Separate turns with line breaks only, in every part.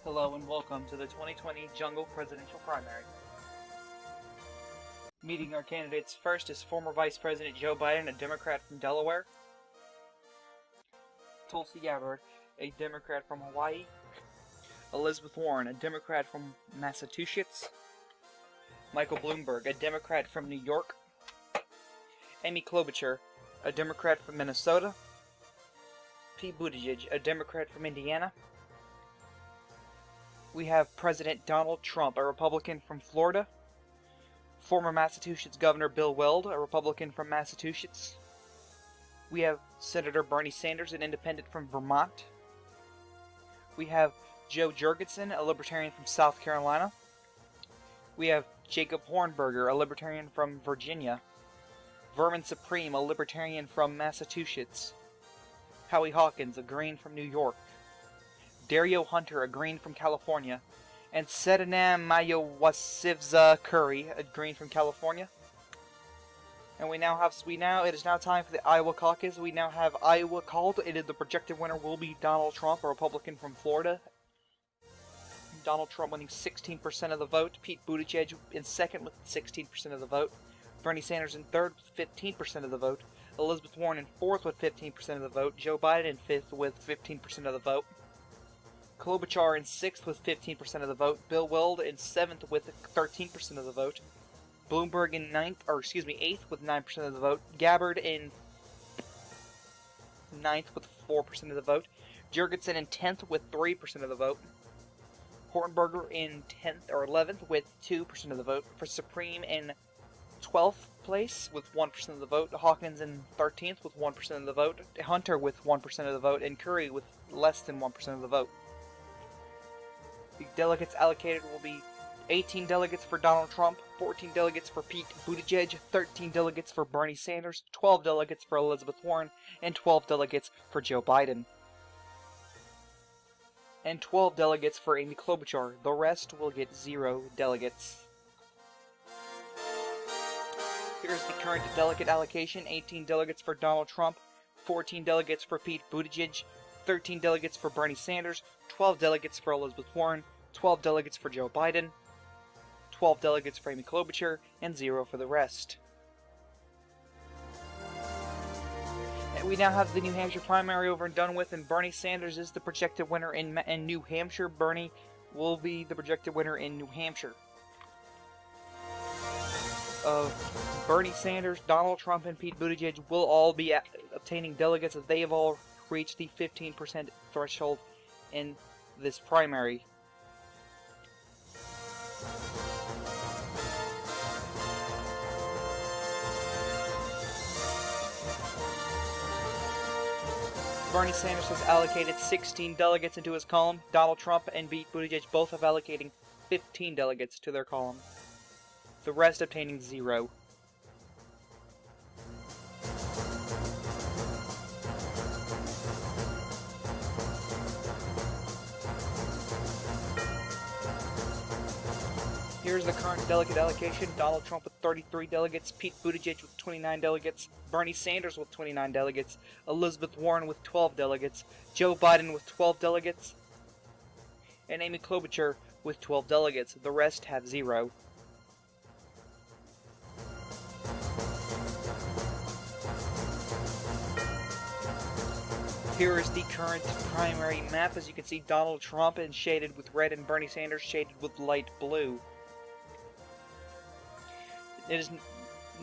Hello and welcome to the 2020 Jungle Presidential Primary. Meeting our candidates first is former Vice President Joe Biden, a Democrat from Delaware. Tulsi Gabbard, a Democrat from Hawaii. Elizabeth Warren, a Democrat from Massachusetts. Michael Bloomberg, a Democrat from New York. Amy Klobuchar, a Democrat from Minnesota. Pete Buttigieg, a Democrat from Indiana. We have President Donald Trump, a Republican from Florida. Former Massachusetts Governor Bill Weld, a Republican from Massachusetts. We have Senator Bernie Sanders, an independent from Vermont. We have Joe Jorgensen, a Libertarian from South Carolina. We have Jacob Hornberger, a Libertarian from Virginia. Vermin Supreme, a Libertarian from Massachusetts. Howie Hawkins, a Green from New York. Dario Hunter, a Green from California. And Sedanam Mayawasivza Curry, a Green from California. And it is now time for the Iowa caucus. We now have Iowa called. The projected winner will be Donald Trump, a Republican from Florida. Donald Trump winning 16% of the vote. Pete Buttigieg in second with 16% of the vote. Bernie Sanders in third with 15% of the vote. Elizabeth Warren in fourth with 15% of the vote. Joe Biden in fifth with 15% of the vote. Klobuchar in 6th with 15% of the vote. Bill Weld in 7th with 13% of the vote. Bloomberg in 8th with 9% of the vote. Gabbard in 9th with 4% of the vote. Jorgensen in 10th with 3% of the vote. Hornberger in 11th with 2% of the vote. For Supreme in 12th place with 1% of the vote. Hawkins in 13th with 1% of the vote. Hunter with 1% of the vote. And Curry with less than 1% of the vote. The delegates allocated will be 18 delegates for Donald Trump, 14 delegates for Pete Buttigieg, 13 delegates for Bernie Sanders, 12 delegates for Elizabeth Warren, and 12 delegates for Joe Biden. And 12 delegates for Amy Klobuchar. The rest will get 0 delegates. Here's the current delegate allocation: 18 delegates for Donald Trump, 14 delegates for Pete Buttigieg, 13 delegates for Bernie Sanders, 12 delegates for Elizabeth Warren, 12 delegates for Joe Biden, 12 delegates for Amy Klobuchar, and 0 for the rest. And we now have the New Hampshire primary over and done with, and Bernie Sanders is the projected winner in New Hampshire. Bernie will be the projected winner in New Hampshire. Bernie Sanders, Donald Trump, and Pete Buttigieg will all be obtaining delegates as they have all reached the 15% threshold in this primary. Bernie Sanders has allocated 16 delegates into his column. Donald Trump and Pete Buttigieg both have allocating 15 delegates to their column. The rest obtaining 0. Here's the current delegate allocation: Donald Trump with 33 delegates, Pete Buttigieg with 29 delegates, Bernie Sanders with 29 delegates, Elizabeth Warren with 12 delegates, Joe Biden with 12 delegates, and Amy Klobuchar with 12 delegates. The rest have 0. Here is the current primary map. As you can see, Donald Trump is shaded with red and Bernie Sanders shaded with light blue.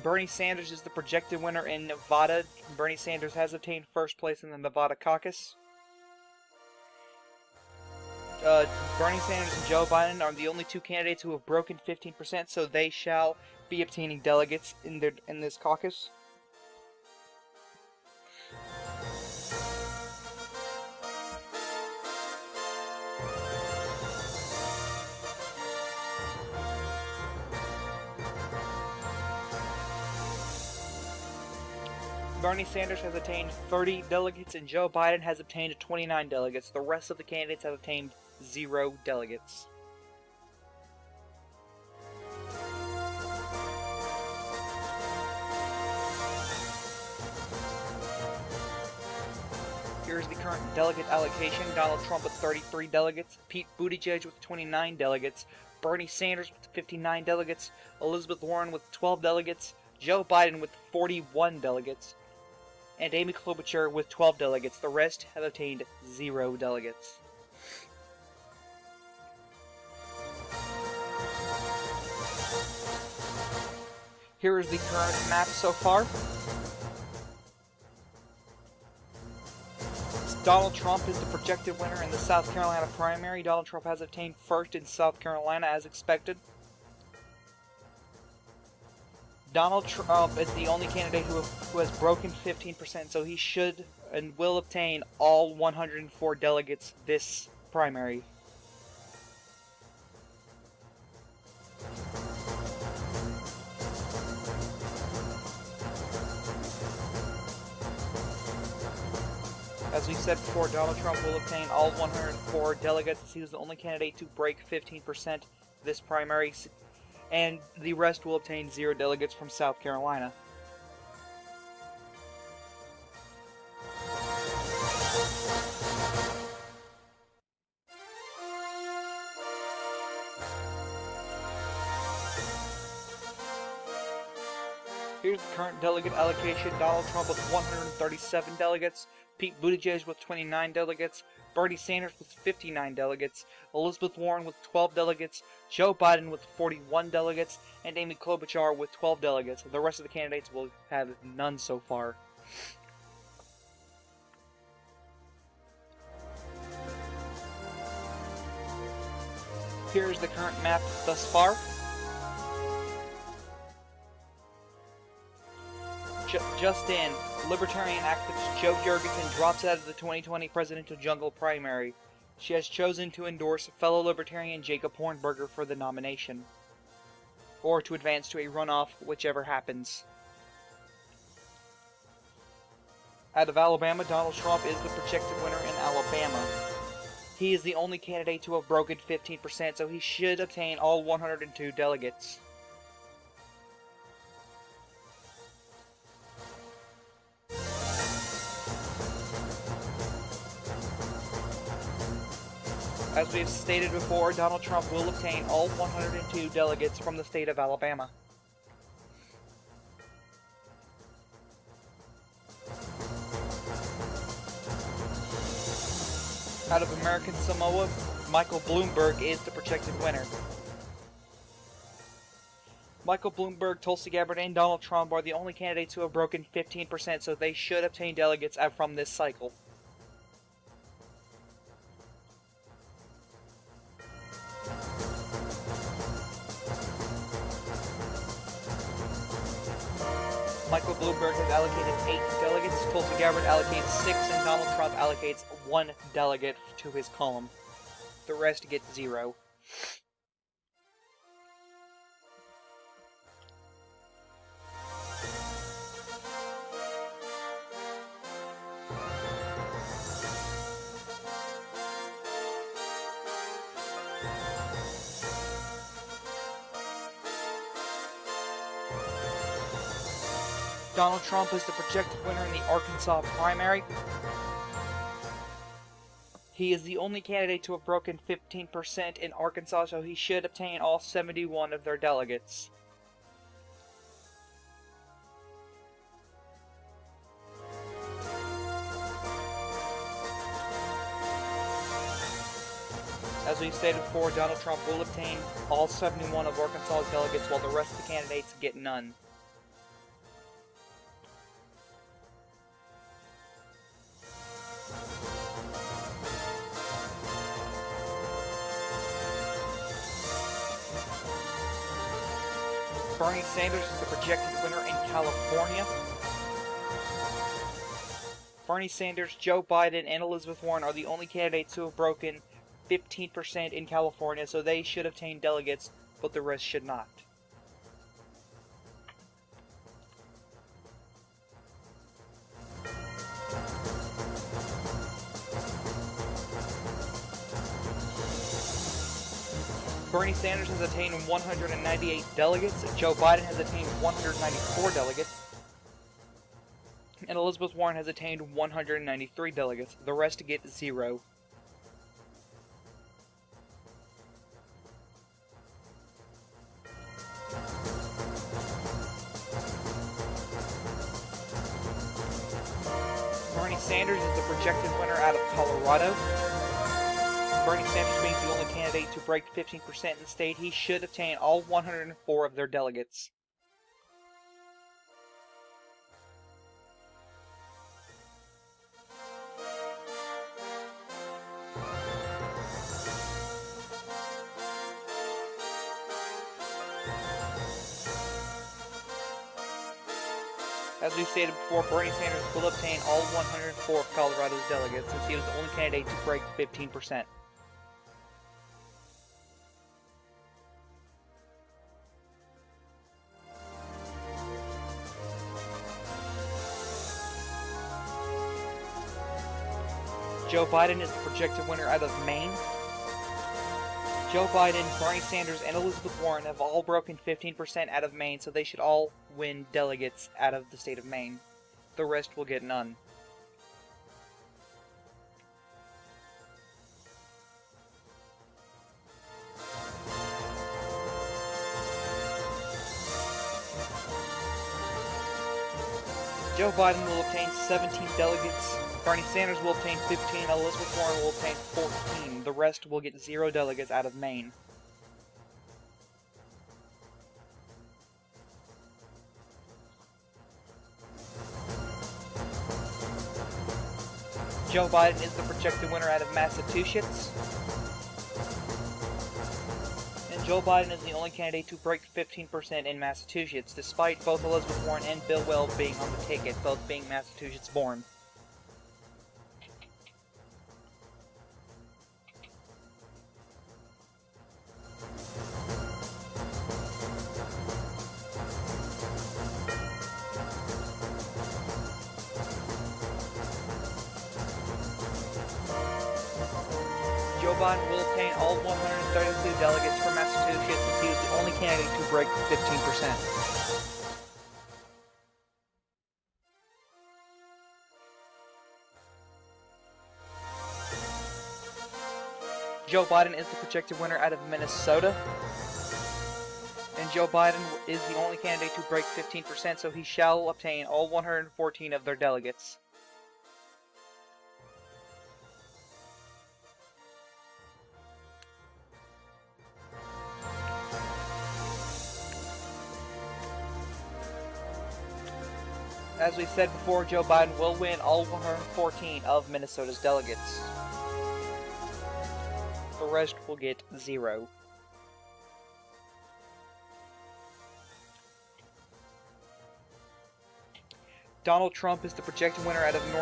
Bernie Sanders is the projected winner in Nevada. Bernie Sanders has obtained first place in the Nevada caucus. Bernie Sanders and Joe Biden are the only two candidates who have broken 15%, so they shall be obtaining delegates in this caucus. Bernie Sanders has obtained 30 delegates and Joe Biden has obtained 29 delegates. The rest of the candidates have obtained 0 delegates. Here's the current delegate allocation. Donald Trump with 33 delegates, Pete Buttigieg with 29 delegates, Bernie Sanders with 59 delegates, Elizabeth Warren with 12 delegates, Joe Biden with 41 delegates, and Amy Klobuchar with 12 delegates. The rest have obtained 0 delegates. Here is the current map so far. Donald Trump is the projected winner in the South Carolina primary. Donald Trump has obtained first in South Carolina as expected. Donald Trump is the only candidate who has broken 15%, so he should and will obtain all 104 delegates this primary. As we said before, Donald Trump will obtain all 104 delegates. He was the only candidate to break 15% this primary, and the rest will obtain 0 delegates from South Carolina. Here's the current delegate allocation. Donald Trump with 137 delegates, Pete Buttigieg with 29 delegates, Bernie Sanders with 59 delegates, Elizabeth Warren with 12 delegates, Joe Biden with 41 delegates, and Amy Klobuchar with 12 delegates. The rest of the candidates will have none so far. Here's the current map thus far. Just in, Libertarian activist Jo Jorgensen drops out of the 2020 presidential jungle primary. She has chosen to endorse fellow Libertarian Jacob Hornberger for the nomination, or to advance to a runoff, whichever happens. Out of Alabama, Donald Trump is the projected winner in Alabama. He is the only candidate to have broken 15%, so he should obtain all 102 delegates. As we have stated before, Donald Trump will obtain all 102 delegates from the state of Alabama. Out of American Samoa, Michael Bloomberg is the projected winner. Michael Bloomberg, Tulsi Gabbard, and Donald Trump are the only candidates who have broken 15%, so they should obtain delegates from this cycle. Michael Bloomberg has allocated 8 delegates, Tulsi Gabbard allocates 6, and Donald Trump allocates 1 delegate to his column. The rest get 0. Donald Trump is the projected winner in the Arkansas primary. He is the only candidate to have broken 15% in Arkansas, so he should obtain all 71 of their delegates. As we've stated before, Donald Trump will obtain all 71 of Arkansas's delegates, while the rest of the candidates get none. Bernie Sanders is the projected winner in California. Bernie Sanders, Joe Biden, and Elizabeth Warren are the only candidates who have broken 15% in California, so they should obtain delegates, but the rest should not. Bernie Sanders has attained 198 delegates, Joe Biden has attained 194 delegates, and Elizabeth Warren has attained 193 delegates. The rest get 0. Bernie Sanders is the projected winner out of Colorado. Bernie Sanders being the only candidate to break 15% in the state, he should obtain all 104 of their delegates. As we stated before, Bernie Sanders will obtain all 104 of Colorado's delegates, since he was the only candidate to break 15%. Joe Biden is the projected winner out of Maine. Joe Biden, Bernie Sanders, and Elizabeth Warren have all broken 15% out of Maine, so they should all win delegates out of the state of Maine. The rest will get none. Joe Biden will obtain 17 delegates, Bernie Sanders will obtain 15, Elizabeth Warren will obtain 14. The rest will get 0 delegates out of Maine. Joe Biden is the projected winner out of Massachusetts. And Joe Biden is the only candidate to break 15% in Massachusetts, despite both Elizabeth Warren and Bill Weld being on the ticket, both being Massachusetts born. Joe Biden will obtain all 132 delegates from Massachusetts, since he was the only candidate to break 15%. Joe Biden is the projected winner out of Minnesota. And Joe Biden is the only candidate to break 15%, so he shall obtain all 114 of their delegates. As we said before, Joe Biden will win all 114 of Minnesota's delegates. The rest will get 0. Donald Trump is the projected winner out of North